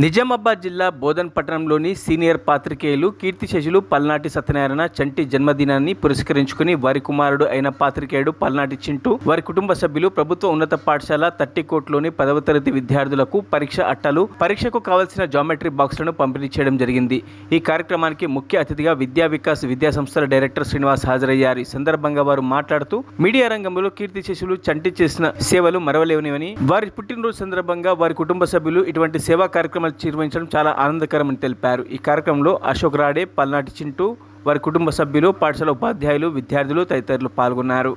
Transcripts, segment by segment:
నిజామాబాద్ జిల్లా బోధన్ పట్టణంలోని సీనియర్ పాత్రికేయులు కీర్తిశేషులు పల్నాటి సత్యనారాయణ చంటి జన్మదినాన్ని పురస్కరించుకుని వారి కుమారుడు అయిన పాత్రికేయుడు పల్నాటి చింటూ వారి కుటుంబ సభ్యులు ప్రభుత్వ ఉన్నత పాఠశాల తట్టికోట్లోని 10వ తరగతి విద్యార్థులకు పరీక్ష అట్టలు, పరీక్షకు కావాల్సిన జామెట్రీ బాక్సులను పంపిణీ చేయడం జరిగింది. ఈ కార్యక్రమానికి ముఖ్య అతిథిగా విద్యా వికాస్ విద్యా సంస్థల డైరెక్టర్ శ్రీనివాస్ హాజరయ్యారు. ఈ సందర్భంగా వారు మాట్లాడుతూ మీడియా రంగంలో కీర్తిశేషులు చంటి చేసిన సేవలు మరవలేనివని, వారి పుట్టినరోజు సందర్భంగా వారి కుటుంబ సభ్యులు ఇటువంటి సేవా కార్యక్రమాలు నిర్వహించడం చాలా ఆనందకరమని తెలిపారు. ఈ కార్యక్రమంలో అశోక్ రాడే, పల్నాటి చింటూ, వారి కుటుంబ సభ్యులు, పాఠశాల ఉపాధ్యాయులు, విద్యార్థులు తదితరులు పాల్గొన్నారు.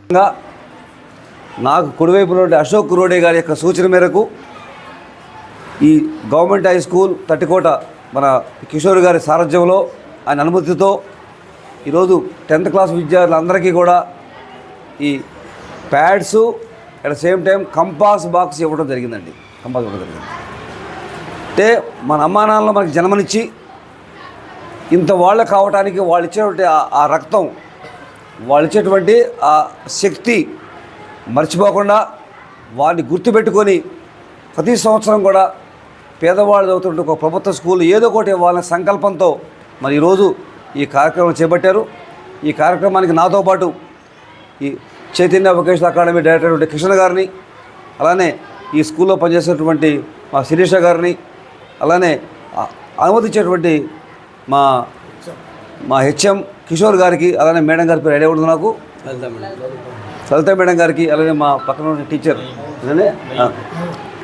నాకు కుడివైపులో అశోక్ రోడే గారి యొక్క సూచన మేరకు ఈ గవర్నమెంట్ హై స్కూల్ తట్టికోట మన కిషోర్ గారి సారథ్యంలో ఆయన అనుమతితో ఈరోజు 10th క్లాస్ విద్యార్థులందరికీ కూడా ఈ pads at the same time compass box ఇవ్వడం జరిగిందండి. కంపాస్ ఇవ్వడం జరిగింది అంటే మన అమ్మా నాన్నలు మనకి జన్మనిచ్చి ఇంత వాళ్ళు కావటానికి వాళ్ళు ఇచ్చేటువంటి ఆ రక్తం, వాళ్ళు ఇచ్చేటువంటి ఆ శక్తి మర్చిపోకుండా వారిని గుర్తుపెట్టుకొని ప్రతి సంవత్సరం కూడా పేదవాళ్ళు చదువుతుంటే ఒక ప్రభుత్వ స్కూల్ ఏదో ఒకటి ఇవ్వాలనే సంకల్పంతో మరి ఈరోజు ఈ కార్యక్రమం చేపట్టారు. ఈ కార్యక్రమానికి నాతో పాటు ఈ Chaitanya vocational academy director Krishna గారిని, అలానే ఈ స్కూల్లో పనిచేసేటువంటి మా శిరీష గారిని, అలానే అనుమతించేటువంటి మా హెచ్ఎం కిషోర్ గారికి, అలానే మేడం గారి పేరు ఐడియా ఉంటుంది నాకు, లలిత మేడం గారికి, అలానే మా పక్కన ఉన్న టీచర్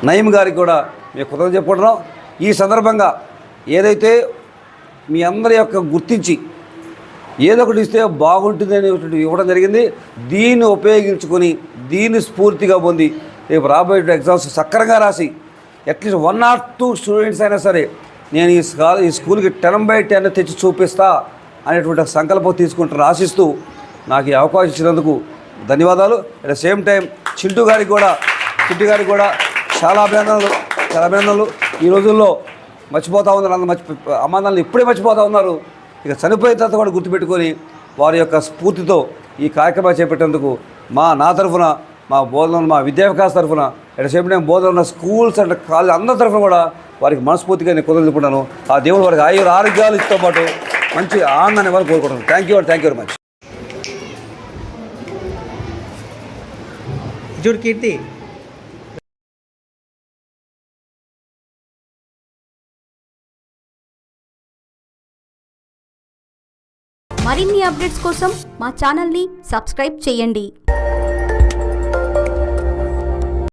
నయీం గారికి కూడా మేము కృతజ్ఞతలు చెప్పుకుంటున్నాం. ఈ సందర్భంగా ఏదైతే మీ అందరి యొక్క గుర్తించి ఏదో ఒకటి ఇస్తే బాగుంటుంది అనేటువంటి ఇవ్వడం జరిగింది. దీన్ని ఉపయోగించుకొని దీన్ని స్ఫూర్తిగా పొంది రేపు రాబోయే ఎగ్జామ్స్ సక్రంగా రాసి అట్లీస్ట్ 1 or 2 స్టూడెంట్స్ అయినా సరే నేను ఈ స్కూల్కి 10/10 తెచ్చి చూపిస్తా అనేటువంటి సంకల్పం తీసుకుంటాను ఆశిస్తూ నాకు ఈ అవకాశం ఇచ్చినందుకు ధన్యవాదాలు. At the same time Chintu గారికి కూడా చాలా అభినందనలు. ఈ రోజుల్లో మర్చిపోతూ ఉన్నారు, అమ్మానాన్నలు ఇప్పుడే మర్చిపోతూ ఉన్నారు. ఇక చనిపోయిన తర్వాత కూడా గుర్తుపెట్టుకొని వారి యొక్క స్ఫూర్తితో ఈ కార్యక్రమాలు చేపట్టేందుకు నా తరఫున, మా విద్యా వికాస్ తరఫున, అట్ ద సేమ్ టైం బోధన ఉన్న స్కూల్స్ అండ్ కాలేజ్ అందరి తరఫున కూడా వారికి మనస్ఫూర్తిగా నేను కుదరదుకుంటాను. ఆ దేవుడు వారికి ఆరోగ్యాలతో పాటు మంచి ఆనందాన్ని వారు కోరుకుంటున్నాను. Thank you very much. చూడు కీర్తి, మరిన్ని అప్డేట్స్ కోసం మా ఛానల్ని సబ్స్క్రైబ్ చేయండి.